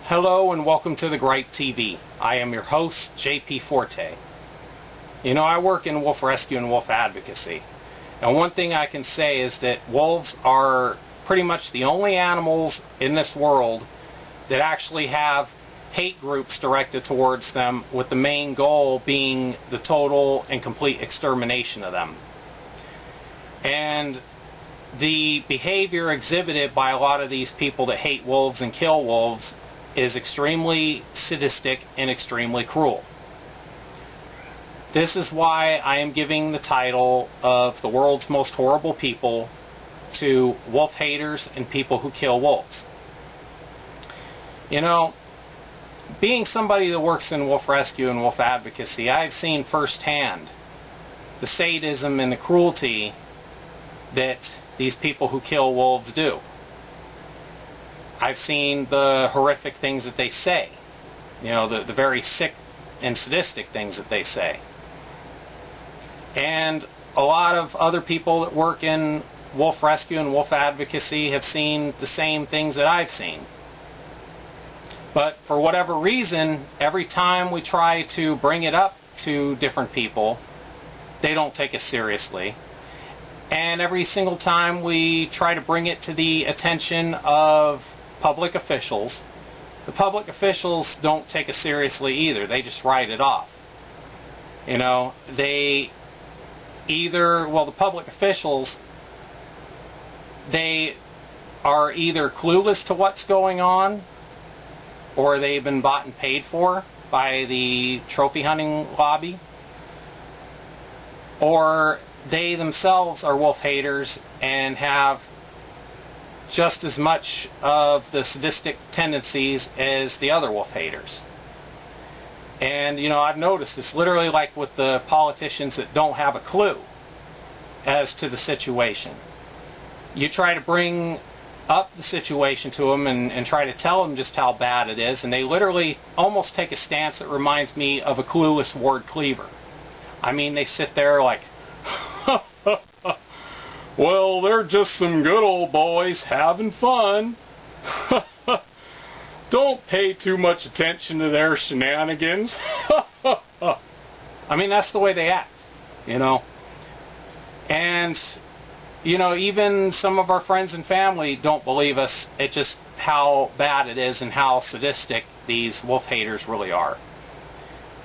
Hello and welcome to the Gripe TV. I am your host, JP Forte. You know, I work in wolf rescue and wolf advocacy. And one thing I can say is that wolves are pretty much the only animals in this world that actually have hate groups directed towards them, with the main goal being the total and complete extermination of them. And the behavior exhibited by a lot of these people that hate wolves and kill wolves is extremely sadistic and extremely cruel. This is why I am giving the title of the world's most horrible people to wolf haters and people who kill wolves. You know, being somebody that works in wolf rescue and wolf advocacy, I've seen firsthand the sadism and the cruelty that these people who kill wolves do. I've seen the horrific things that they say. You know, the very sick and sadistic things that they say. And a lot of other people that work in wolf rescue and wolf advocacy have seen the same things that I've seen. But for whatever reason, every time we try to bring it up to different people, they don't take us seriously. And every single time we try to bring it to the attention of public officials, the public officials don't take us seriously either. They just write it off. You know, they either, well, the public officials, they are either clueless to what's going on, or they've been bought and paid for by the trophy hunting lobby, or they themselves are wolf haters and have just as much of the sadistic tendencies as the other wolf haters. And, you know, I've noticed this literally like with the politicians that don't have a clue as to the situation. You try to bring up the situation to them and try to tell them just how bad it is, and they literally almost take a stance that reminds me of a clueless Ward Cleaver. I mean, they sit there like, well, they're just some good old boys having fun. Don't pay too much attention to their shenanigans. I mean, that's the way they act, you know. And, you know, even some of our friends and family don't believe us at just how bad it is and how sadistic these wolf haters really are.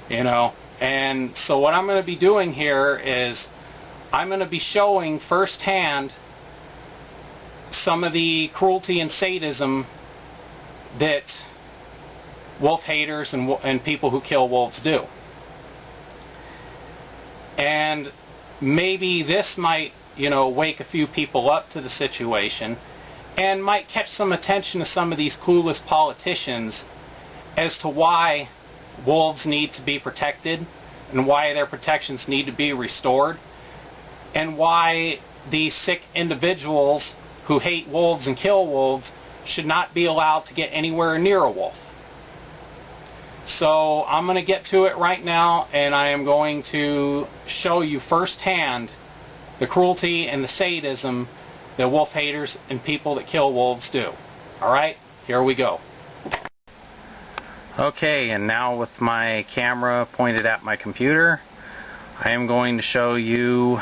You know, and so what I'm going to be doing here is I'm going to be showing firsthand some of the cruelty and sadism that wolf haters and people who kill wolves do. And maybe this might, you know, wake a few people up to the situation and might catch some attention to some of these clueless politicians as to why wolves need to be protected and why their protections need to be restored, and why these sick individuals who hate wolves and kill wolves should not be allowed to get anywhere near a wolf. So I'm going to get to it right now, and I am going to show you firsthand the cruelty and the sadism that wolf haters and people that kill wolves do. Alright, here we go. Okay, and now with my camera pointed at my computer, I am going to show you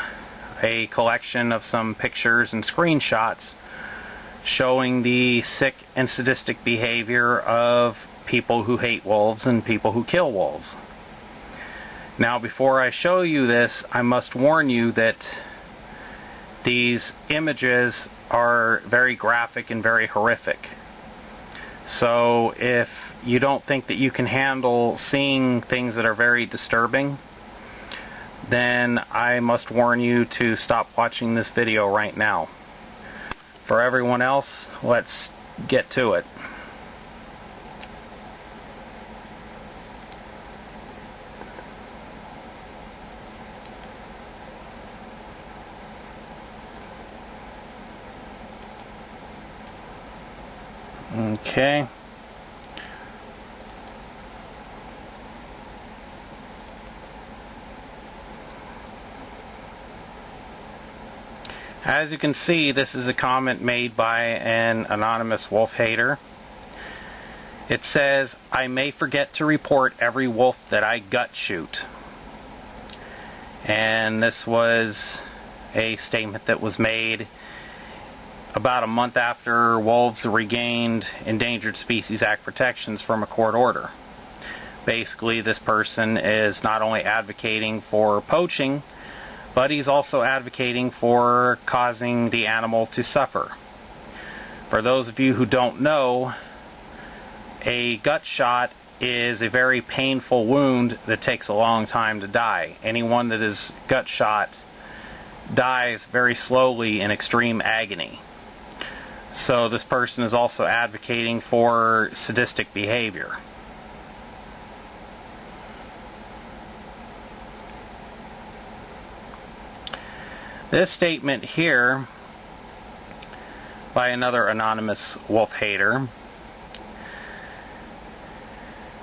a collection of some pictures and screenshots showing the sick and sadistic behavior of people who hate wolves and people who kill wolves. Now, before I show you this, I must warn you that these images are very graphic and very horrific. So if you don't think that you can handle seeing things that are very disturbing, then I must warn you to stop watching this video right now. For everyone else, let's get to it. Okay. As you can see, this is a comment made by an anonymous wolf hater. It says, "I may forget to report every wolf that I gut shoot." And this was a statement that was made about a month after wolves regained Endangered Species Act protections from a court order. Basically, this person is not only advocating for poaching, but he's also advocating for causing the animal to suffer. For those of you who don't know, a gut shot is a very painful wound that takes a long time to die. Anyone that is gut shot dies very slowly in extreme agony. So this person is also advocating for sadistic behavior. This statement here by another anonymous wolf hater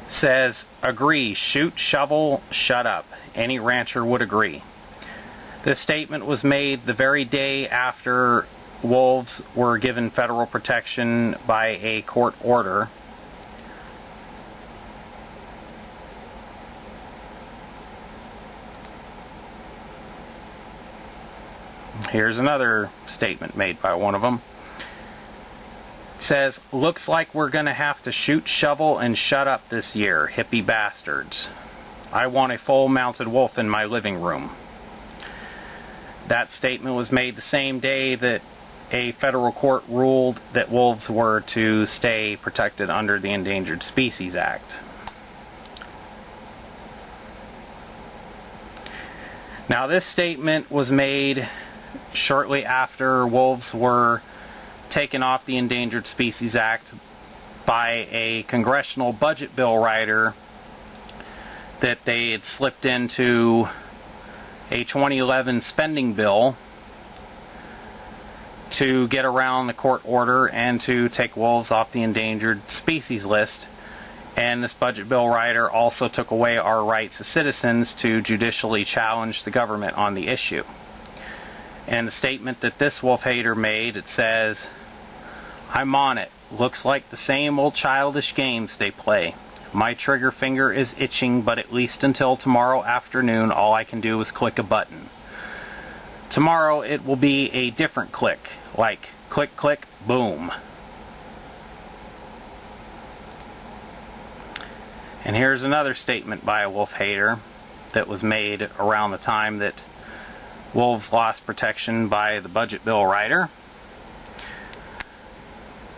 says, "Agree, shoot, shovel, shut up. Any rancher would agree." This statement was made the very day after wolves were given federal protection by a court order. Here's another statement made by one of them. It says, "Looks like we're going to have to shoot, shovel, and shut up this year, hippie bastards. I want a full mounted wolf in my living room." That statement was made the same day that a federal court ruled that wolves were to stay protected under the Endangered Species Act. Now, this statement was made shortly after wolves were taken off the Endangered Species Act by a congressional budget bill writer that they had slipped into a 2011 spending bill to get around the court order and to take wolves off the endangered species list. And this budget bill writer also took away our rights as citizens to judicially challenge the government on the issue. And the statement that this wolf hater made, it says, "I'm on it. Looks like the same old childish games they play. My trigger finger is itching, but at least until tomorrow afternoon, all I can do is click a button. Tomorrow it will be a different click, like click, click, boom." And here's another statement by a wolf hater that was made around the time that wolves lost protection by the budget bill writer.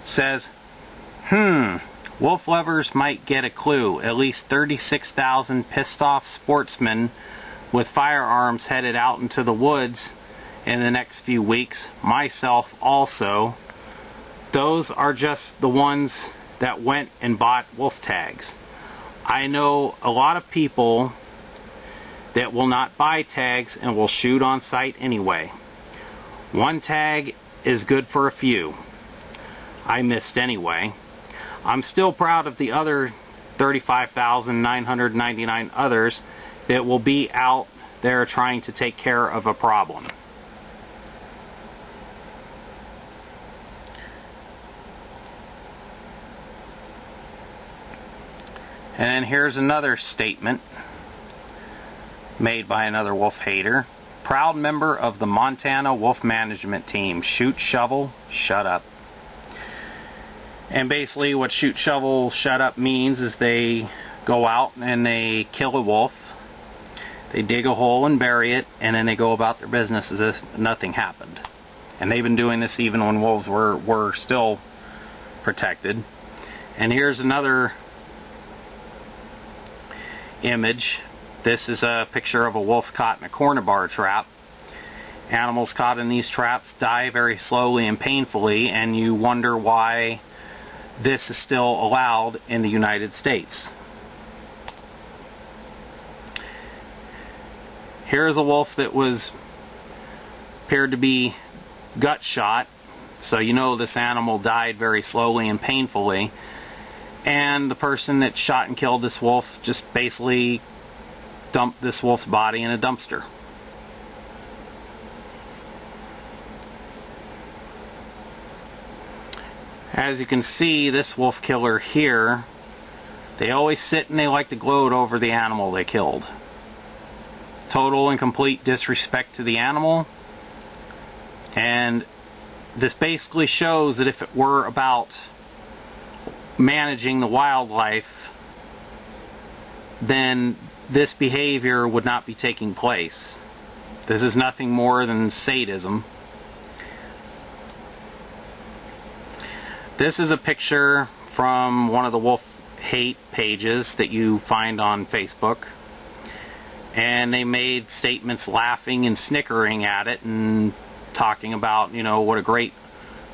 It says, "Wolf lovers might get a clue. At least 36,000 pissed off sportsmen with firearms headed out into the woods in the next few weeks. Myself also. Those are just the ones that went and bought wolf tags. I know a lot of people that will not buy tags and will shoot on sight anyway. One tag is good for a few. I missed anyway. I'm still proud of the other 35,999 others that will be out there trying to take care of a problem." And then here's another statement made by another wolf hater. "Proud member of the Montana Wolf Management Team. Shoot, shovel, shut up." And basically what shoot, shovel, shut up means is they go out and they kill a wolf, they dig a hole and bury it, and then they go about their business as if nothing happened. And they've been doing this even when wolves were still protected. And here's another image. This is a picture of a wolf caught in a corner bar trap. Animals caught in these traps die very slowly and painfully, and you wonder why this is still allowed in the United States. Here's a wolf that appeared to be gut shot, so you know this animal died very slowly and painfully, and the person that shot and killed this wolf just basically dumped this wolf's body in a dumpster. As you can see, this wolf killer here They always sit and they like to gloat over the animal they killed. Total and complete disrespect to the animal. And this basically shows that if it were about managing the wildlife, then this behavior would not be taking place. This is nothing more than sadism. This is a picture from one of the wolf hate pages that you find on Facebook. And they made statements laughing and snickering at it and talking about, you know, what a great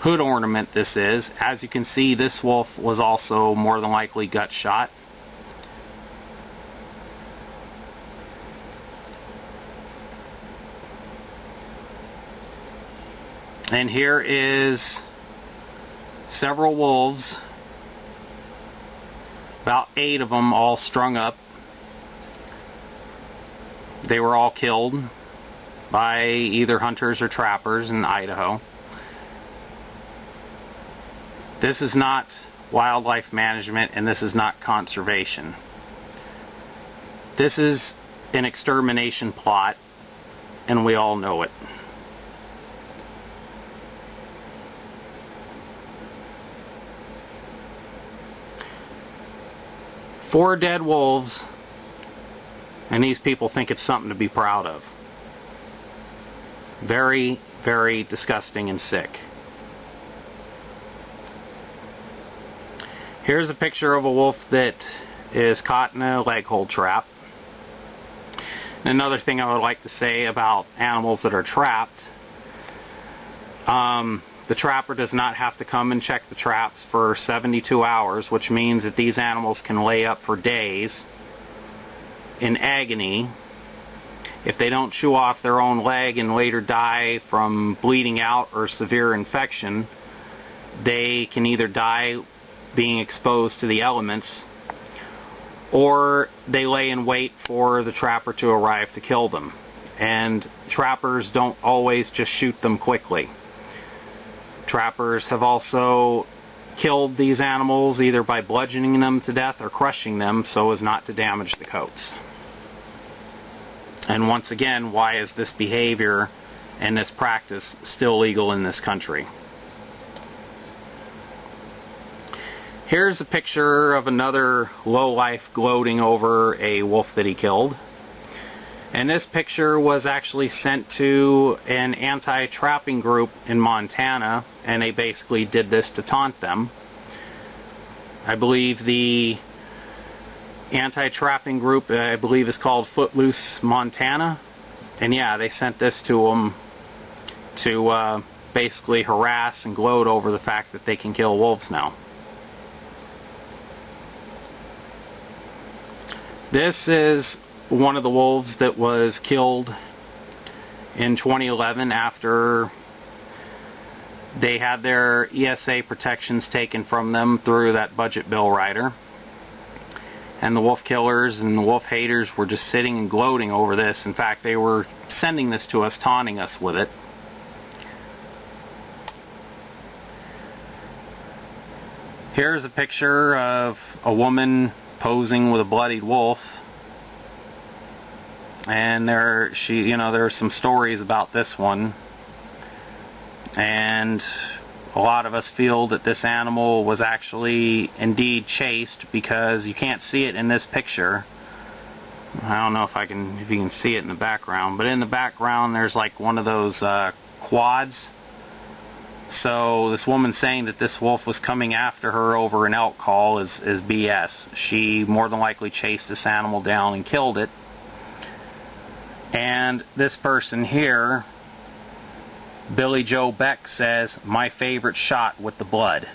hood ornament this is. As you can see, this wolf was also more than likely gut shot. And here is several wolves, about 8 of them all strung up. They were all killed by either hunters or trappers in Idaho. This is not wildlife management, and this is not conservation. This is an extermination plot, and we all know it. Four dead wolves, and these people think it's something to be proud of. Very, very disgusting and sick. Here's a picture of a wolf that is caught in a leg hold trap. And another thing I would like to say about animals that are trapped, the trapper does not have to come and check the traps for 72 hours, which means that these animals can lay up for days in agony. If they don't chew off their own leg and later die from bleeding out or severe infection, they can either die being exposed to the elements, or they lay in wait for the trapper to arrive to kill them. And trappers don't always just shoot them quickly. Trappers have also killed these animals either by bludgeoning them to death or crushing them so as not to damage the coats. And once again, why is this behavior and this practice still legal in this country? Here's a picture of another lowlife gloating over a wolf that he killed. And this picture was actually sent to an anti-trapping group in Montana, and they basically did this to taunt them. I believe the anti-trapping group, I believe, is called Footloose Montana. And yeah, they sent this to them to basically harass and gloat over the fact that they can kill wolves now. This is one of the wolves that was killed in 2011 after they had their ESA protections taken from them through that budget bill rider. And the wolf killers and the wolf haters were just sitting and gloating over this. In fact, they were sending this to us, taunting us with it. Here's a picture of a woman posing with a bloodied wolf. And there are some stories about this one. And a lot of us feel that this animal was actually indeed chased, because you can't see it in this picture. I don't know if you can see it in the background, but in the background there's like one of those quads. So this woman saying that this wolf was coming after her over an elk call is BS. She more than likely chased this animal down and killed it. And this person here, Billy Joe Beck, says, "My favorite shot with the blood."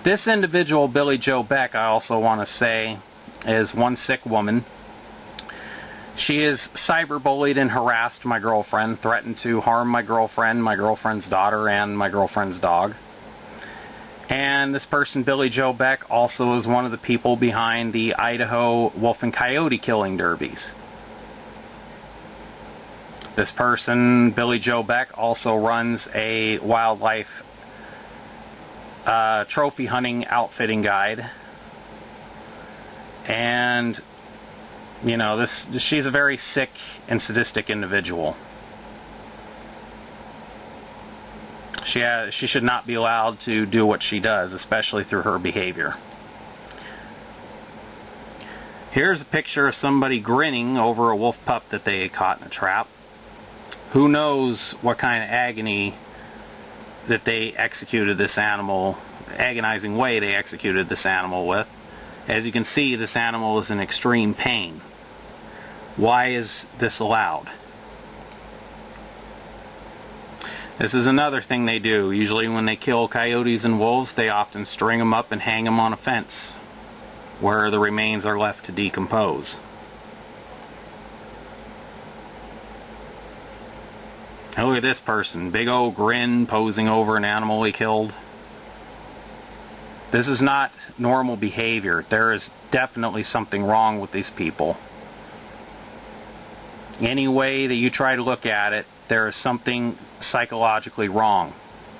This individual, Billy Joe Beck, I also want to say, is one sick woman. She has cyberbullied and harassed my girlfriend, threatened to harm my girlfriend's daughter, and my girlfriend's dog. And this person, Billy Joe Beck, also is one of the people behind the Idaho wolf and coyote killing derbies. This person, Billy Joe Beck, also runs a wildlife trophy hunting outfitting guide. And you know, she's a very sick and sadistic individual. She should not be allowed to do what she does, especially through her behavior. Here's a picture of somebody grinning over a wolf pup that they had caught in a trap. Who knows what kind of agony that they executed this animal, agonizing way they executed this animal with. As you can see, this animal is in extreme pain. Why is this allowed? This is another thing they do. Usually when they kill coyotes and wolves, they often string them up and hang them on a fence where the remains are left to decompose. Now look at this person, big old grin posing over an animal he killed. This is not normal behavior. There is definitely something wrong with these people. Any way that you try to look at it, there is something psychologically wrong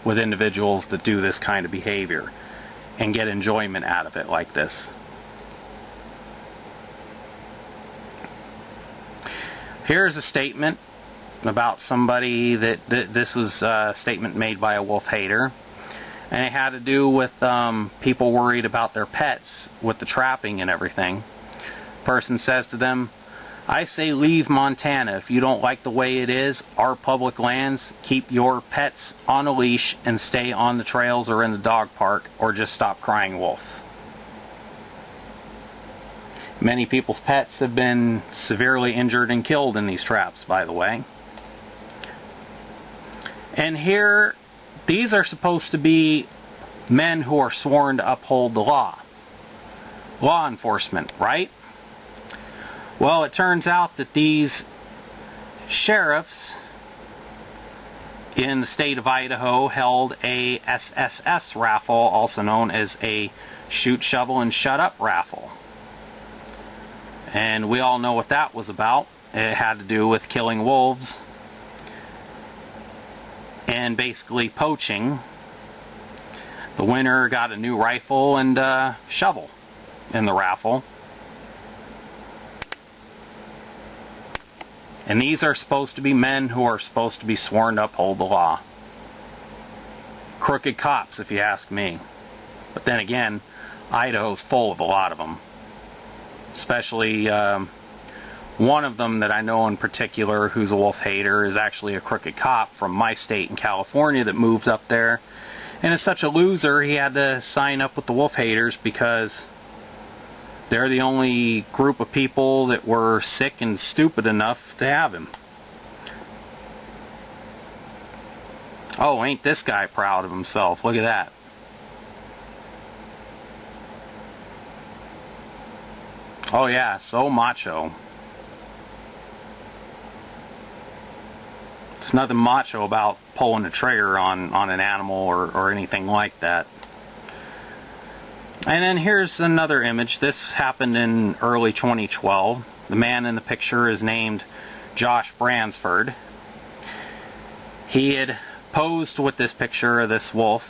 with individuals that do this kind of behavior and get enjoyment out of it like this. Here's a statement about somebody this was a statement made by a wolf hater, and it had to do with people worried about their pets with the trapping and everything. Person says to them, "I say leave Montana. If you don't like the way it is, our public lands, keep your pets on a leash and stay on the trails or in the dog park, or just stop crying wolf." Many people's pets have been severely injured and killed in these traps, by the way. And here, these are supposed to be men who are sworn to uphold the law. Law enforcement, right? Well, it turns out that these sheriffs in the state of Idaho held a SSS raffle, also known as a shoot, shovel, and shut up raffle. And we all know what that was about. It had to do with killing wolves and basically poaching. The winner got a new rifle and a shovel in the raffle. And these are supposed to be men who are supposed to be sworn to uphold the law. Crooked cops, if you ask me. But then again, Idaho's full of a lot of them. Especially one of them that I know in particular who's a wolf hater is actually a crooked cop from my state in California that moved up there. And is such a loser, he had to sign up with the wolf haters because they're the only group of people that were sick and stupid enough to have him. Oh, ain't this guy proud of himself? Look at that. Oh yeah, so macho. There's nothing macho about pulling a trigger on an animal or anything like that. And then here's another image. This happened in early 2012. The man in the picture is named Josh Bransford. He had posed with this picture of this wolf.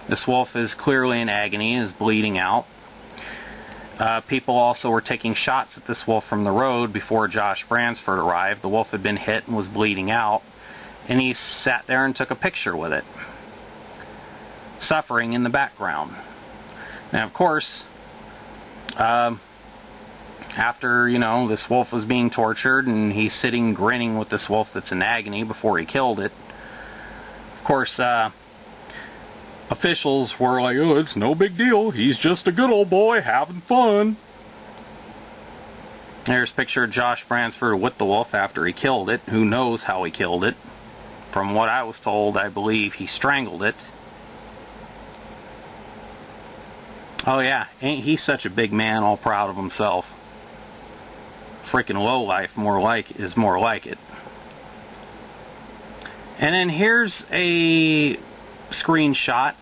This wolf is clearly in agony, is bleeding out. People also were taking shots at this wolf from the road before Josh Bransford arrived. The wolf had been hit and was bleeding out, and he sat there and took a picture with it, suffering in the background. Now, of course, after, this wolf was being tortured and he's sitting grinning with this wolf that's in agony before he killed it, of course, officials were like, "Oh, it's no big deal. He's just a good old boy having fun." There's a picture of Josh Bransford with the wolf after he killed it. Who knows how he killed it? From what I was told, I believe he strangled it. Oh yeah, ain't he such a big man, all proud of himself? Freaking lowlife, is more like it. And then here's a screenshot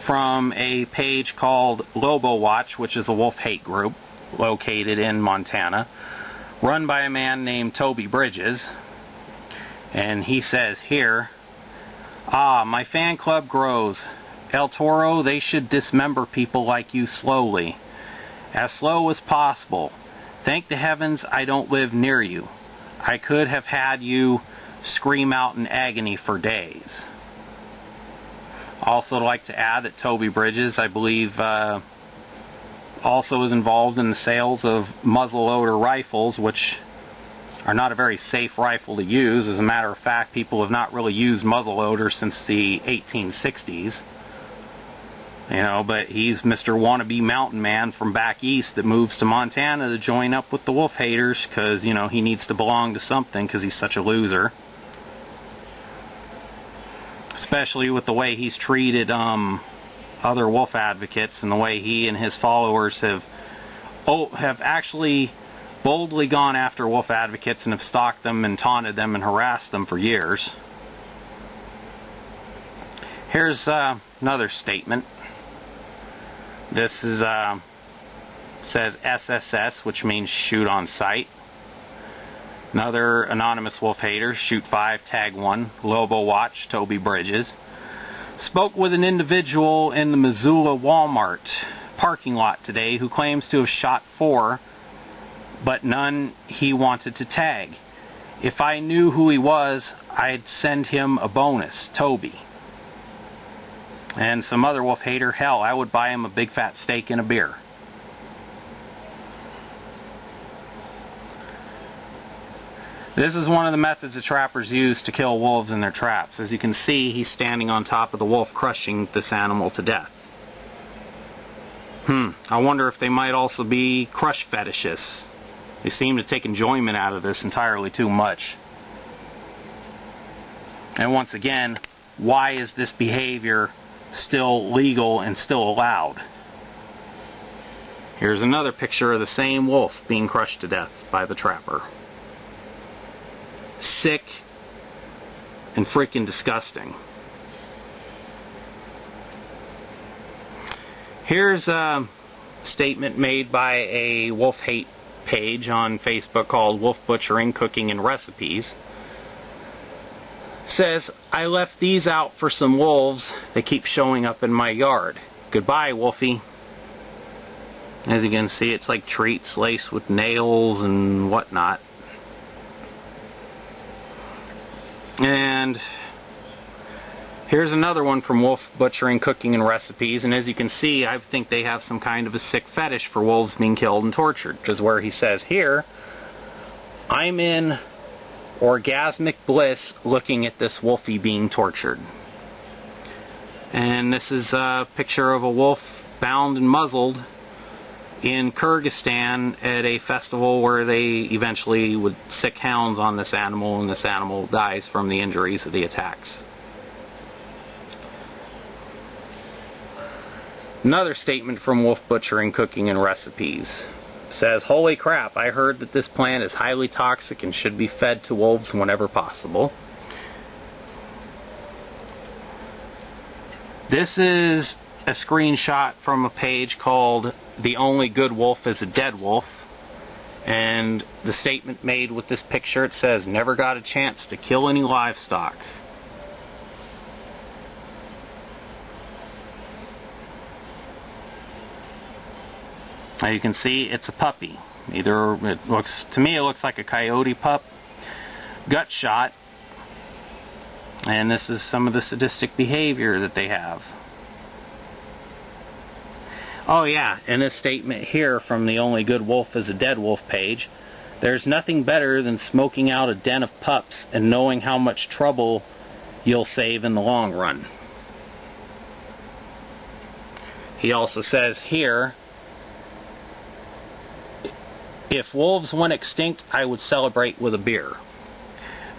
from a page called Lobo Watch, which is a wolf hate group located in Montana, run by a man named Toby Bridges. And he says here, "Ah, my fan club grows. El Toro, they should dismember people like you slowly. As slow as possible. Thank the heavens I don't live near you. I could have had you scream out in agony for days. Also, I'd like to add that Toby Bridges, I believe, also is involved in the sales of muzzleloader rifles, which are not a very safe rifle to use. As a matter of fact, people have not really used muzzleloaders since the 1860s. You know, but he's Mr. Wannabe Mountain Man from back east that moves to Montana to join up with the wolf haters because, you know, he needs to belong to something because he's such a loser. Especially with the way he's treated other wolf advocates and the way he and his followers have actually boldly gone after wolf advocates and have stalked them and taunted them and harassed them for years. Here's another statement. This is says SSS, which means shoot on sight. Another anonymous wolf hater, shoot 5, tag 1, Lobo Watch, Toby Bridges. Spoke with an individual in the Missoula Walmart parking lot today who claims to have shot 4, but none he wanted to tag. If I knew who he was, I'd send him a bonus, Toby. And some other wolf hater, hell, I would buy him a big fat steak and a beer. This is one of the methods that trappers use to kill wolves in their traps. As you can see, he's standing on top of the wolf, crushing this animal to death. I wonder if they might also be crush fetishists. They seem to take enjoyment out of this entirely too much. And once again, why is this behavior still legal and still allowed? Here's another picture of the same wolf being crushed to death by the trapper. Sick and freaking disgusting. Here's a statement made by a wolf hate page on Facebook called Wolf Butchering, Cooking, and Recipes. Says, I left these out for some wolves that keep showing up in my yard. Goodbye, Wolfie. As you can see, it's like treats laced with nails and whatnot. And here's another one from Wolf Butchering, Cooking, and Recipes. And as you can see, I think they have some kind of a sick fetish for wolves being killed and tortured. Which is where he says here, I'm in orgasmic bliss looking at this wolfie being tortured. And this is a picture of a wolf bound and muzzled in Kyrgyzstan at a festival where they eventually would sick hounds on this animal, and this animal dies from the injuries of the attacks. Another statement from Wolf Butchering, Cooking, and Recipes says, holy crap, I heard that this plant is highly toxic and should be fed to wolves whenever possible. This is a screenshot from a page called The Only Good Wolf is a Dead Wolf. And the statement made with this picture, it says, never got a chance to kill any livestock. Now you can see it's a puppy. Either it looks, to me it looks like a coyote pup, gut shot, and this is some of the sadistic behavior that they have. Oh yeah, and this statement here from The Only Good Wolf is a Dead Wolf page, there's nothing better than smoking out a den of pups and knowing how much trouble you'll save in the long run. He also says here, if wolves went extinct, I would celebrate with a beer.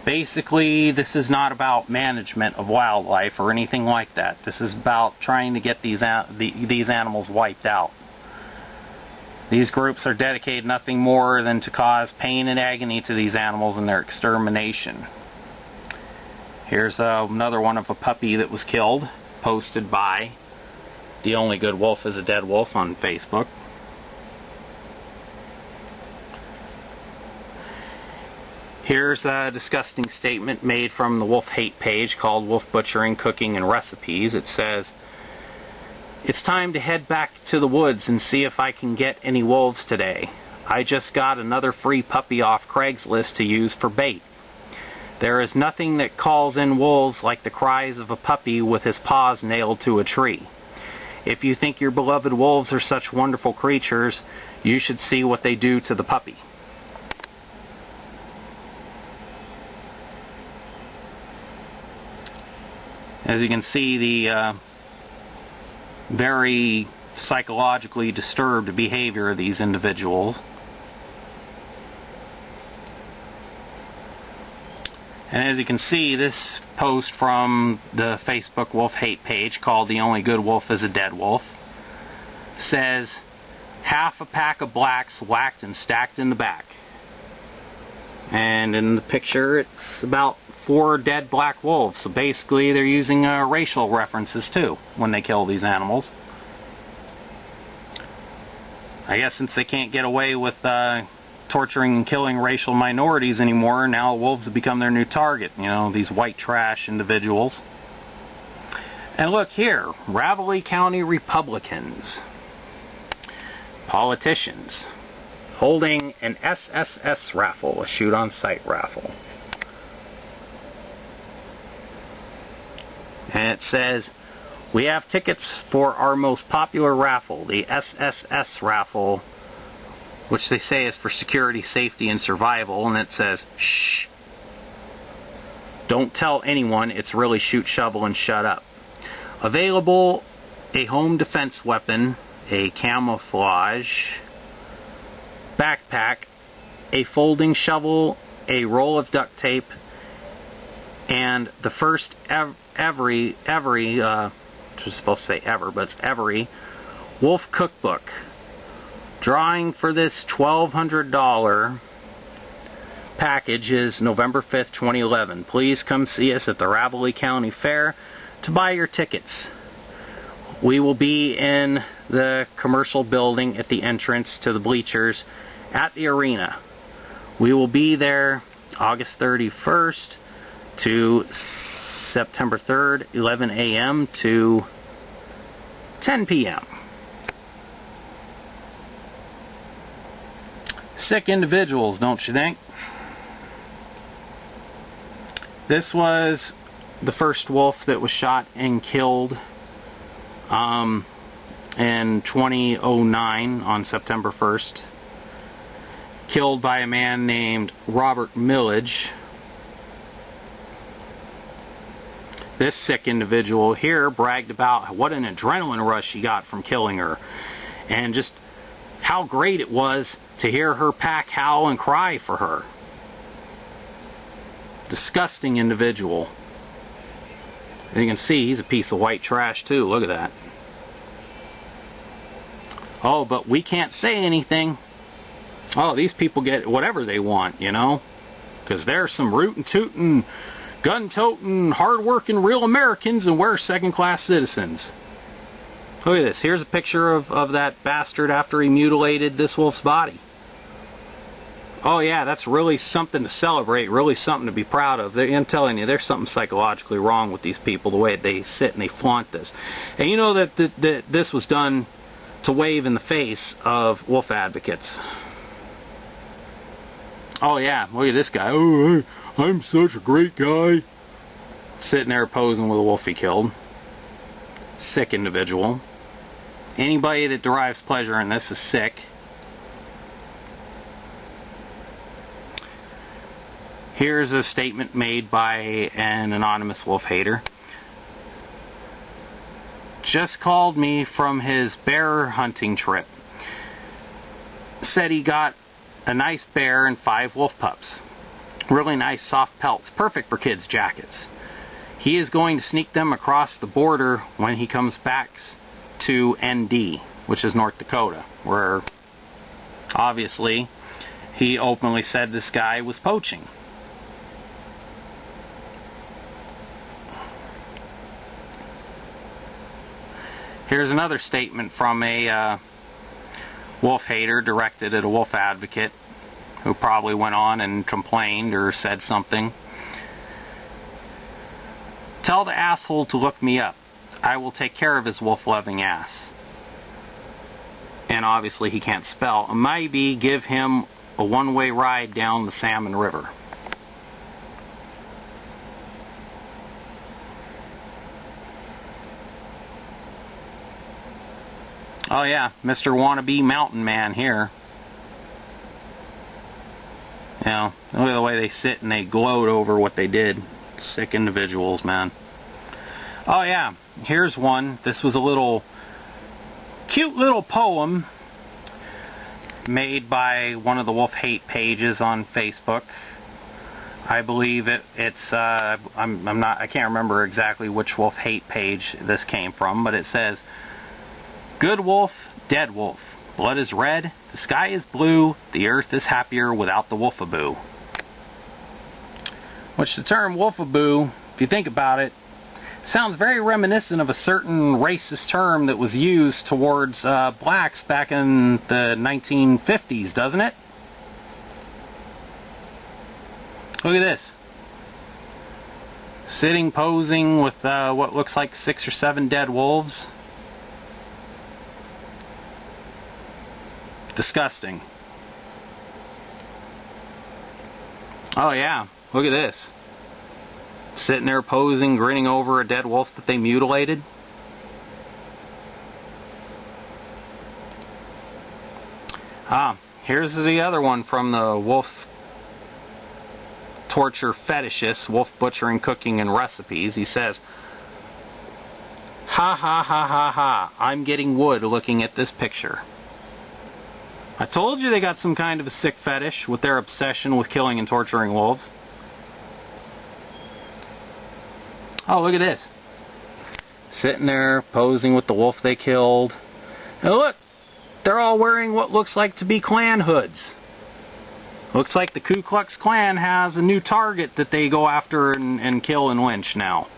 Basically, this is not about management of wildlife or anything like that. This is about trying to get these animals wiped out. These groups are dedicated nothing more than to cause pain and agony to these animals and their extermination. Here's another one of a puppy that was killed, posted by The Only Good Wolf is a Dead Wolf on Facebook. Here's a disgusting statement made from the Wolf Hate page called Wolf Butchering, Cooking, and Recipes. It says, It's time to head back to the woods and see if I can get any wolves today. I just got another free puppy off Craigslist to use for bait. There is nothing that calls in wolves like the cries of a puppy with his paws nailed to a tree. If you think your beloved wolves are such wonderful creatures, you should see what they do to the puppy. As you can see, the very psychologically disturbed behavior of these individuals. And as you can see, this post from the Facebook Wolf Hate page, called "The Only Good Wolf is a Dead Wolf," says, "Half a pack of blacks whacked and stacked in the back." And in the picture, it's about 4 dead black wolves. So basically, they're using racial references too when they kill these animals. I guess since they can't get away with torturing and killing racial minorities anymore, now wolves have become their new target. You know, these white trash individuals. And look here, Ravalli County Republicans, politicians, holding an SSS raffle, a shoot-on-sight raffle. And it says, "We have tickets for our most popular raffle, the SSS raffle," which they say is for security, safety, and survival. And it says, "Shh. Don't tell anyone, it's really shoot, shovel, and shut up." Available, a home defense weapon, a camouflage backpack, a folding shovel, a roll of duct tape, and the first every which is supposed to say ever, but it's every wolf cookbook. Drawing for this $1,200 package is November 5th, 2011. Please come see us at the Ravalli County Fair to buy your tickets. We will be in the commercial building at the entrance to the bleachers at the arena. We will be there August 31st to September 3rd, 11 a.m. to 10 p.m. Sick individuals, don't you think? This was the first wolf that was shot and killed in 2009 on September 1st. Killed by a man named Robert Millage. This sick individual here bragged about what an adrenaline rush he got from killing her, and just how great it was to hear her pack howl and cry for her. Disgusting individual. And you can see he's a piece of white trash too. Look at that. Oh, but we can't say anything. Oh, these people get whatever they want, you know, because they're some rootin' tootin', gun-toting, hard-working real Americans, and we're second-class citizens. Look at this. Here's a picture of that bastard after he mutilated this wolf's body. Oh yeah, that's really something to celebrate, really something to be proud of. I'm telling you, there's something psychologically wrong with these people, the way they sit and they flaunt this. And you know that this was done to wave in the face of wolf advocates. Oh yeah, look at this guy. Oh, I'm such a great guy. Sitting there posing with a wolf he killed. Sick individual. Anybody that derives pleasure in this is sick. Here's a statement made by an anonymous wolf hater. Just called me from his bear hunting trip. Said he got a nice bear and 5 wolf pups. Really nice soft pelts. Perfect for kids' jackets. He is going to sneak them across the border when he comes back to ND, which is North Dakota, where obviously he openly said this guy was poaching. Here's another statement from a wolf hater directed at a wolf advocate who probably went on and complained or said something. Tell the asshole to look me up. I will take care of his wolf-loving ass. And obviously he can't spell. Maybe give him a one-way ride down the Salmon River. Oh yeah, Mr. Wannabe Mountain Man here. You know, look at the way they sit and they gloat over what they did. Sick individuals, man. Oh yeah, here's one. This was a little cute little poem made by one of the wolf hate pages on Facebook. I believe it's I can't remember exactly which wolf hate page this came from, but it says, "Good wolf, dead wolf. Blood is red, the sky is blue, the earth is happier without the wolfaboo." Which the term wolfaboo, if you think about it, sounds very reminiscent of a certain racist term that was used towards blacks back in the 1950s, doesn't it? Look at this. Sitting posing with what looks like 6 or 7 dead wolves. Disgusting. Oh yeah, look at this. Sitting there posing, grinning over a dead wolf that they mutilated. Here's the other one from the wolf torture fetishist, Wolf Butchering, Cooking, and Recipes. He says, "Ha ha ha ha ha, I'm getting wood looking at this picture." I told you they got some kind of a sick fetish with their obsession with killing and torturing wolves. Oh, look at this. Sitting there, posing with the wolf they killed. And look, they're all wearing what looks like to be Klan hoods. Looks like the Ku Klux Klan has a new target that they go after and kill and lynch now.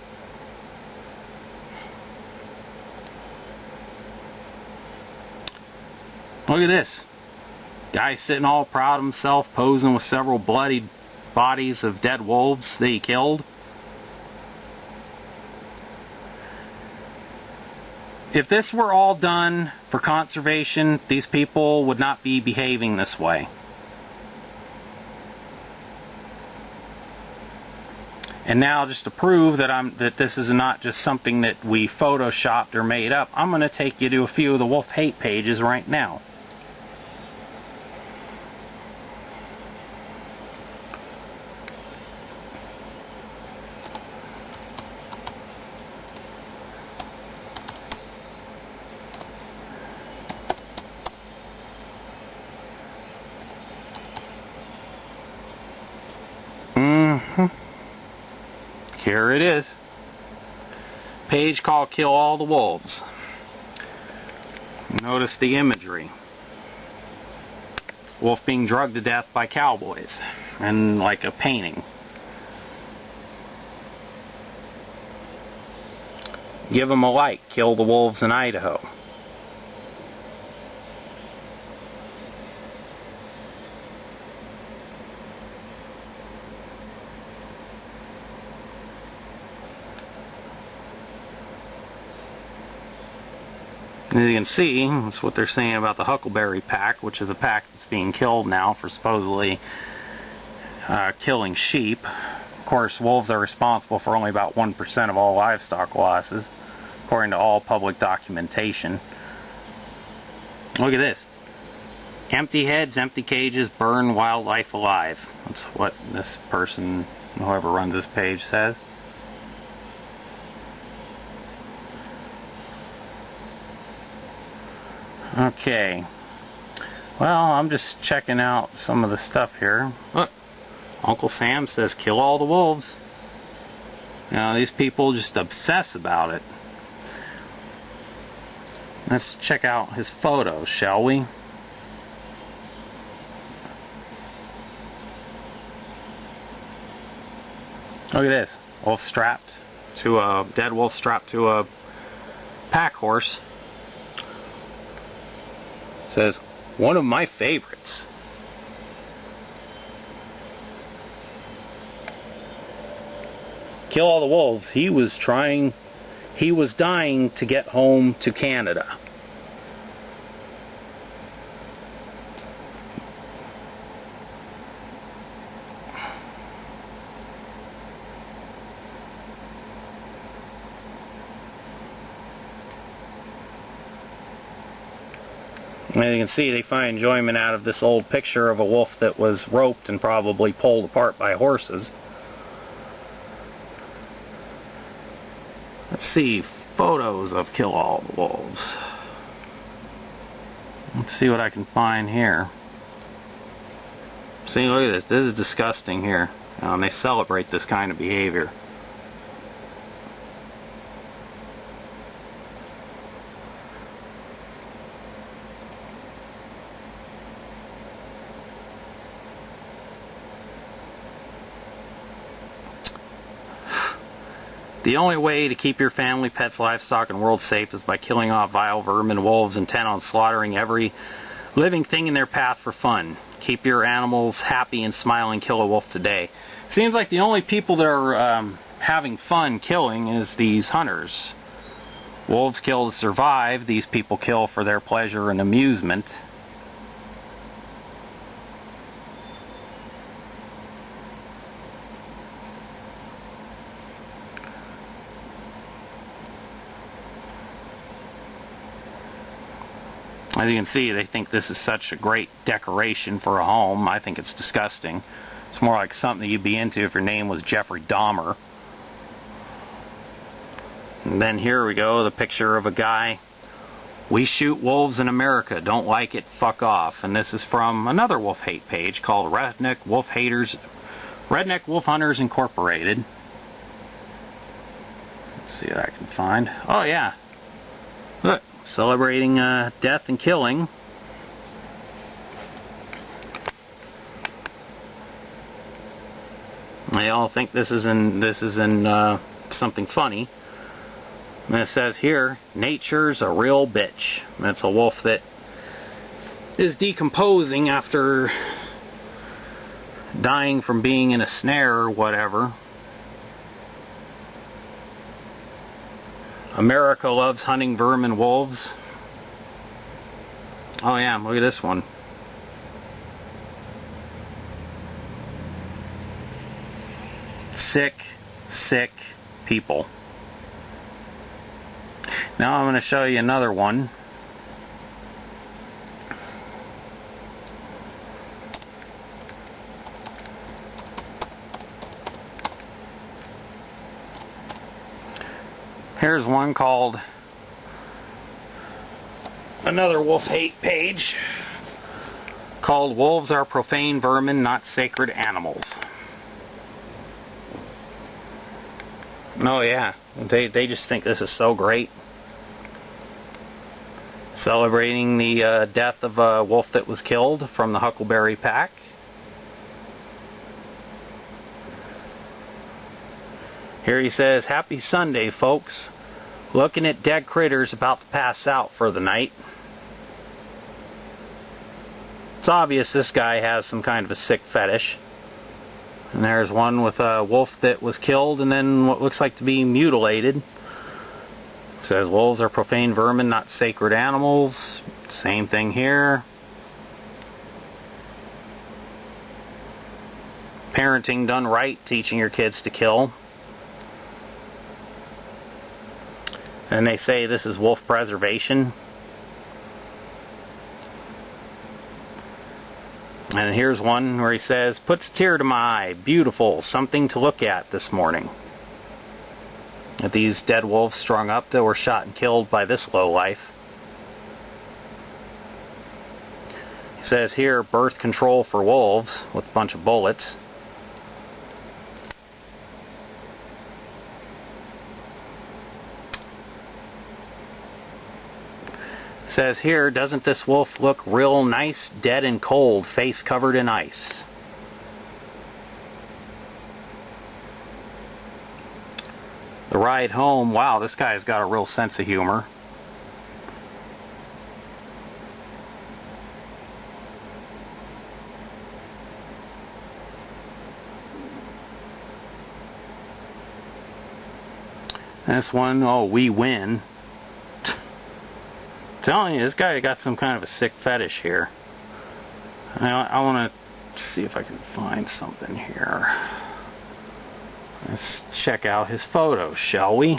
Look at this. Guy sitting all proud of himself, posing with several bloodied bodies of dead wolves that he killed. If this were all done for conservation, these people would not be behaving this way. And now, just to prove that this is not just something that we photoshopped or made up, I'm going to take you to a few of the wolf hate pages right now. Here it is. Page called "Kill All the Wolves." Notice the imagery. Wolf being drugged to death by cowboys. And like a painting. Give them a like. Kill the wolves in Idaho. As you can see, that's what they're saying about the Huckleberry Pack, which is a pack that's being killed now for supposedly killing sheep. Of course, wolves are responsible for only about 1% of all livestock losses, according to all public documentation. Look at this. Empty heads, empty cages, burn wildlife alive. That's what this person, whoever runs this page, says. Okay, well, I'm just checking out some of the stuff here. Look, Uncle Sam says kill all the wolves. You know, these people just obsess about it. Let's check out his photos, shall we? Look at this. Wolf strapped to a dead wolf strapped to a pack horse. Says, "One of my favorites." Kill all the wolves. He he was dying to get home to Canada. As you can see, they find enjoyment out of this old picture of a wolf that was roped and probably pulled apart by horses. Let's see, photos of kill all the wolves. Let's see what I can find here. See, look at this. This is disgusting here. And they celebrate this kind of behavior. The only way to keep your family, pets, livestock, and world safe is by killing off vile vermin, wolves, intent on slaughtering every living thing in their path for fun. Keep your animals happy and smiling. Kill a wolf today. Seems like the only people that are having fun killing is these hunters. Wolves kill to survive. These people kill for their pleasure and amusement. As you can see, they think this is such a great decoration for a home. I think it's disgusting. It's more like something you'd be into if your name was Jeffrey Dahmer. And then here we go, the picture of a guy. We shoot wolves in America. Don't like it, fuck off. And this is from another wolf hate page called Redneck Wolf Hunters Incorporated. Let's see what I can find. Oh yeah. Look. Celebrating death and killing. They all think this is in something funny. And it says here, nature's a real bitch. That's a wolf that is decomposing after dying from being in a snare or whatever. America loves hunting vermin wolves. Oh yeah, look at this one. Sick, sick people. Now I'm going to show you another one. Here's one called another wolf hate page called Wolves Are Profane Vermin, Not Sacred Animals. Oh yeah, they just think this is so great. Celebrating the death of a wolf that was killed from the Huckleberry Pack. Here he says, "Happy Sunday, folks. Looking at dead critters about to pass out for the night." It's obvious this guy has some kind of a sick fetish. And there's one with a wolf that was killed and then what looks like to be mutilated. It says, wolves are profane vermin, not sacred animals. Same thing here. Parenting done right, teaching your kids to kill. And they say this is wolf preservation. And here's one where he says, puts a tear to my eye, beautiful, something to look at this morning. At these dead wolves strung up that were shot and killed by this lowlife. He says here, birth control for wolves with a bunch of bullets. Says here, doesn't this wolf look real nice, dead and cold, face covered in ice? The ride home, wow, this guy's got a real sense of humor. This one, oh, we win. Telling you, this guy got some kind of a sick fetish here. I want to see if I can find something here. Let's check out his photos, shall we?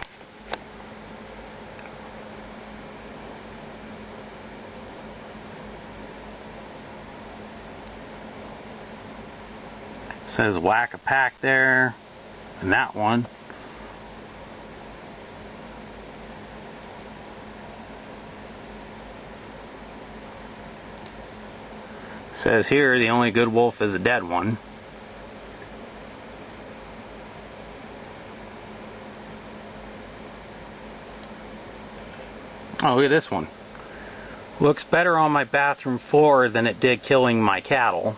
Says whack a pack there, and that one. Says here the only good wolf is a dead one. Oh, look at this one. Looks better on my bathroom floor than it did killing my cattle.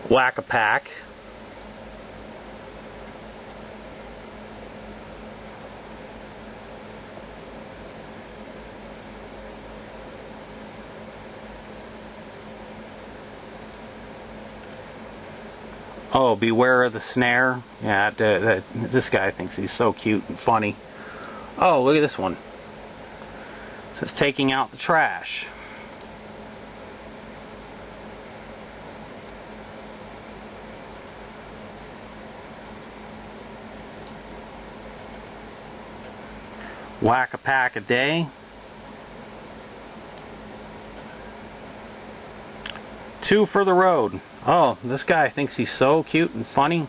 Whack a pack. Oh, beware of the snare. Yeah, this guy thinks he's so cute and funny. Oh, look at this one. It says taking out the trash. Whack a pack a day. 2 for the road. Oh, this guy thinks he's so cute and funny.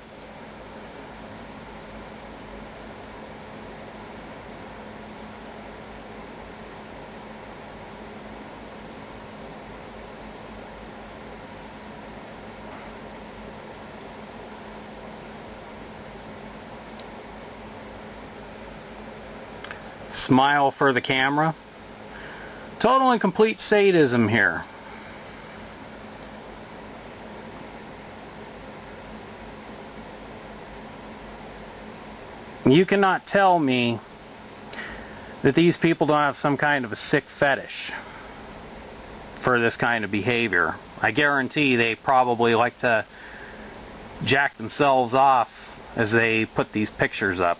Smile for the camera. Total and complete sadism here. You cannot tell me that these people don't have some kind of a sick fetish for this kind of behavior. I guarantee they probably like to jack themselves off as they put these pictures up.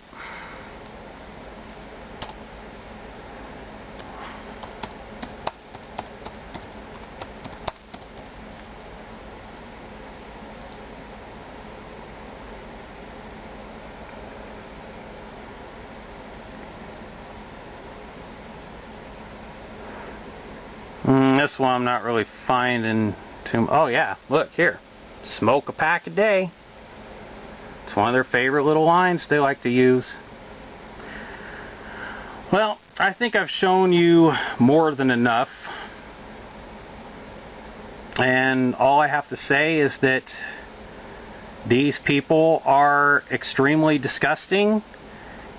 This one I'm not really finding too. Oh yeah, look here. Smoke a pack a day. It's one of their favorite little lines they like to use. Well, I think I've shown you more than enough. And all I have to say is that these people are extremely disgusting,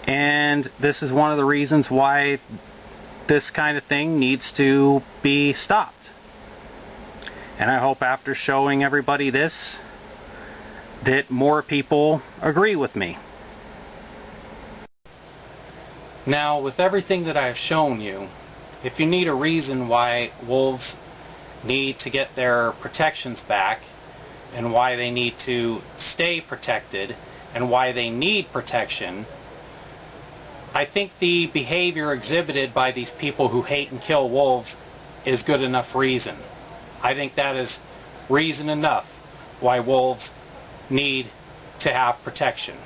and this is one of the reasons why this kind of thing needs to be stopped. And I hope after showing everybody this that more people agree with me. Now, with everything that I've shown you, if you need a reason why wolves need to get their protections back, and why they need to stay protected, and why they need protection, I think the behavior exhibited by these people who hate and kill wolves is good enough reason. I think that is reason enough why wolves need to have protection.